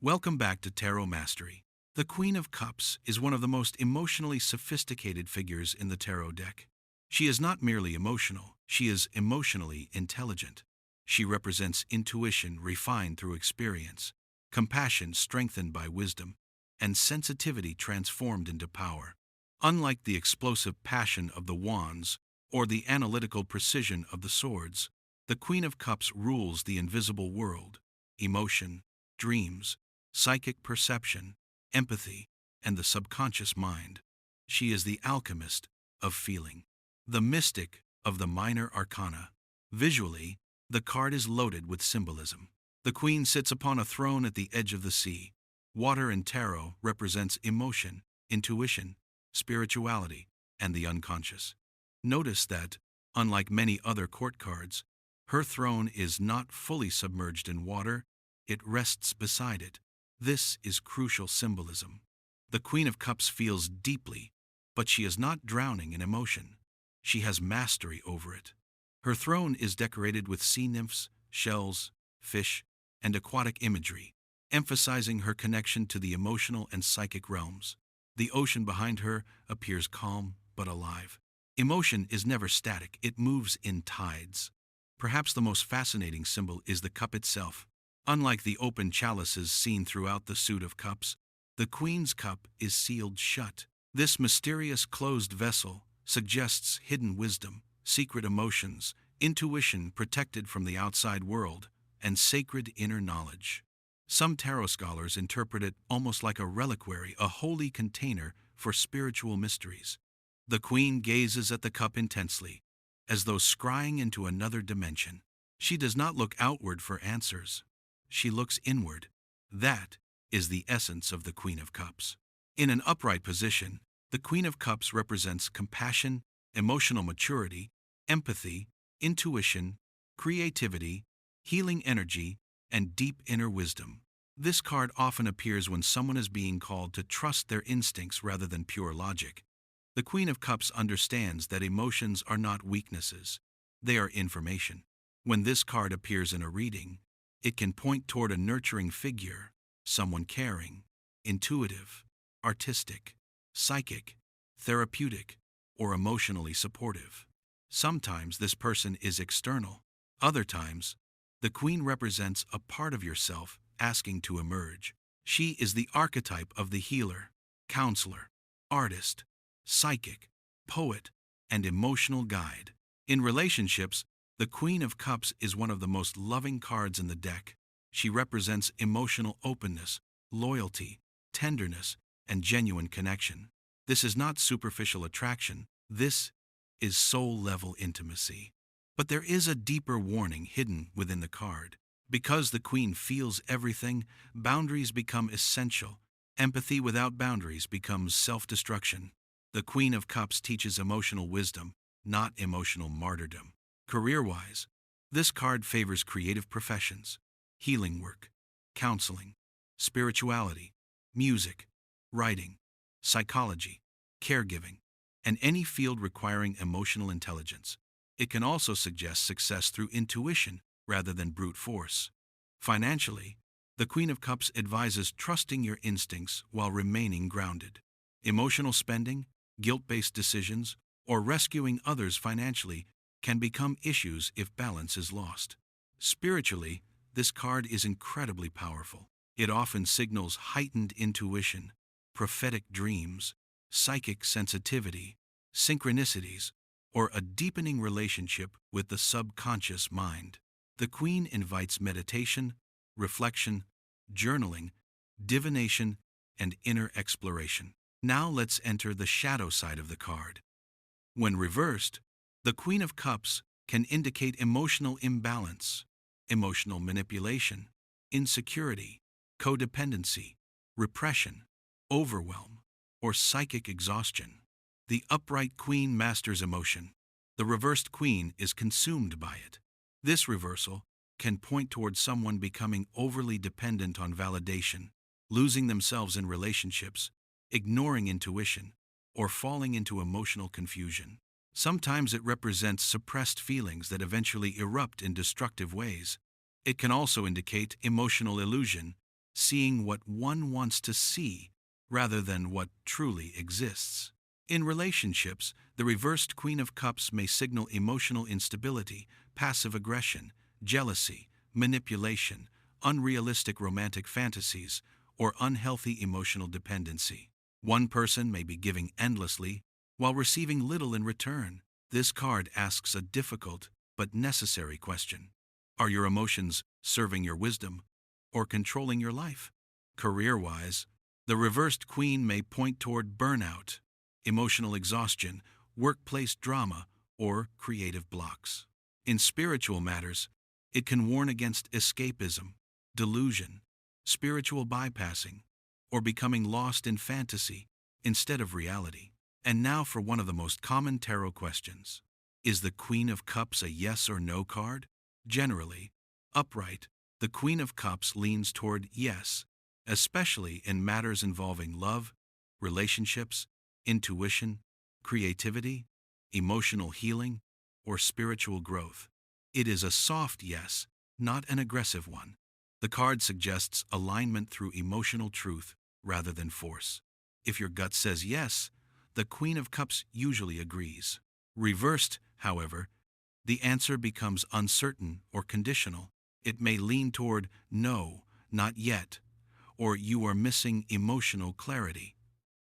Welcome back to Tarot Mastery. The Queen of Cups is one of the most emotionally sophisticated figures in the tarot deck. She is not merely emotional, she is emotionally intelligent. She represents intuition refined through experience, compassion strengthened by wisdom, and sensitivity transformed into power. Unlike the explosive passion of the wands or the analytical precision of the swords, the Queen of Cups rules the invisible world, emotion, dreams, psychic perception, empathy, and the subconscious mind. She is the alchemist of feeling, the mystic of the minor arcana. Visually, the card is loaded with symbolism. The queen sits upon a throne at the edge of the sea. Water in tarot represents emotion, intuition, spirituality, and the unconscious. Notice that, unlike many other court cards, her throne is not fully submerged in water, it rests beside it. This is crucial symbolism. The Queen of Cups feels deeply, but she is not drowning in emotion. She has mastery over it. Her throne is decorated with sea nymphs, shells, fish, and aquatic imagery, emphasizing her connection to the emotional and psychic realms. The ocean behind her appears calm but alive. Emotion is never static, it moves in tides. Perhaps the most fascinating symbol is the cup itself. Unlike the open chalices seen throughout the suit of cups, the Queen's cup is sealed shut. This mysterious closed vessel suggests hidden wisdom, secret emotions, intuition protected from the outside world, and sacred inner knowledge. Some tarot scholars interpret it almost like a reliquary, a holy container for spiritual mysteries. The Queen gazes at the cup intensely, as though scrying into another dimension. She does not look outward for answers. She looks inward. That is the essence of the Queen of Cups. In an upright position, the Queen of Cups represents compassion, emotional maturity, empathy, intuition, creativity, healing energy, and deep inner wisdom. This card often appears when someone is being called to trust their instincts rather than pure logic. The Queen of Cups understands that emotions are not weaknesses, they are information. When this card appears in a reading, it can point toward a nurturing figure, someone caring, intuitive, artistic, psychic, therapeutic, or emotionally supportive. Sometimes this person is external. Other times, the Queen represents a part of yourself asking to emerge. She is the archetype of the healer, counselor, artist, psychic, poet, and emotional guide. In relationships, the Queen of Cups is one of the most loving cards in the deck. She represents emotional openness, loyalty, tenderness, and genuine connection. This is not superficial attraction, this is soul-level intimacy. But there is a deeper warning hidden within the card. Because the Queen feels everything, boundaries become essential. Empathy without boundaries becomes self-destruction. The Queen of Cups teaches emotional wisdom, not emotional martyrdom. Career-wise, this card favors creative professions, healing work, counseling, spirituality, music, writing, psychology, caregiving, and any field requiring emotional intelligence. It can also suggest success through intuition rather than brute force. Financially, the Queen of Cups advises trusting your instincts while remaining grounded. Emotional spending, guilt-based decisions, or rescuing others financially can become issues if balance is lost. Spiritually, this card is incredibly powerful. It often signals heightened intuition, prophetic dreams, psychic sensitivity, synchronicities, or a deepening relationship with the subconscious mind. The Queen invites meditation, reflection, journaling, divination, and inner exploration. Now let's enter the shadow side of the card. When reversed, the Queen of Cups can indicate emotional imbalance, emotional manipulation, insecurity, codependency, repression, overwhelm, or psychic exhaustion. The upright Queen masters emotion. The reversed Queen is consumed by it. This reversal can point towards someone becoming overly dependent on validation, losing themselves in relationships, ignoring intuition, or falling into emotional confusion. Sometimes it represents suppressed feelings that eventually erupt in destructive ways. It can also indicate emotional illusion, seeing what one wants to see rather than what truly exists. In relationships, the reversed Queen of Cups may signal emotional instability, passive aggression, jealousy, manipulation, unrealistic romantic fantasies, or unhealthy emotional dependency. One person may be giving endlessly while receiving little in return. This card asks a difficult but necessary question. Are your emotions serving your wisdom or controlling your life? Career-wise, the reversed Queen may point toward burnout, emotional exhaustion, workplace drama, or creative blocks. In spiritual matters, it can warn against escapism, delusion, spiritual bypassing, or becoming lost in fantasy instead of reality. And now for one of the most common tarot questions. Is the Queen of Cups a yes or no card? Generally, upright, the Queen of Cups leans toward yes, especially in matters involving love, relationships, intuition, creativity, emotional healing, or spiritual growth. It is a soft yes, not an aggressive one. The card suggests alignment through emotional truth rather than force. If your gut says yes, the Queen of Cups usually agrees. Reversed, however, the answer becomes uncertain or conditional. It may lean toward no, not yet, or you are missing emotional clarity.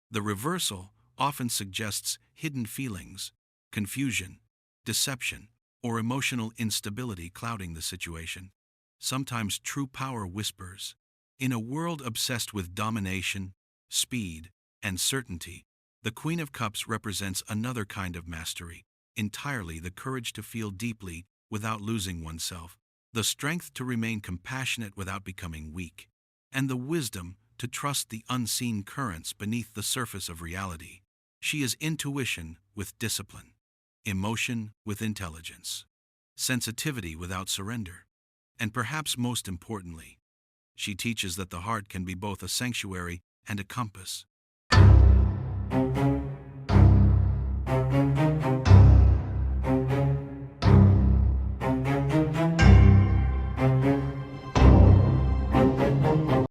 The reversal often suggests hidden feelings, confusion, deception, or emotional instability clouding the situation. Sometimes true power whispers. In a world obsessed with domination, speed, and certainty, the Queen of Cups represents another kind of mastery, entirely the courage to feel deeply without losing oneself, the strength to remain compassionate without becoming weak, and the wisdom to trust the unseen currents beneath the surface of reality. She is intuition with discipline, emotion with intelligence, sensitivity without surrender, and perhaps most importantly, she teaches that the heart can be both a sanctuary and a compass.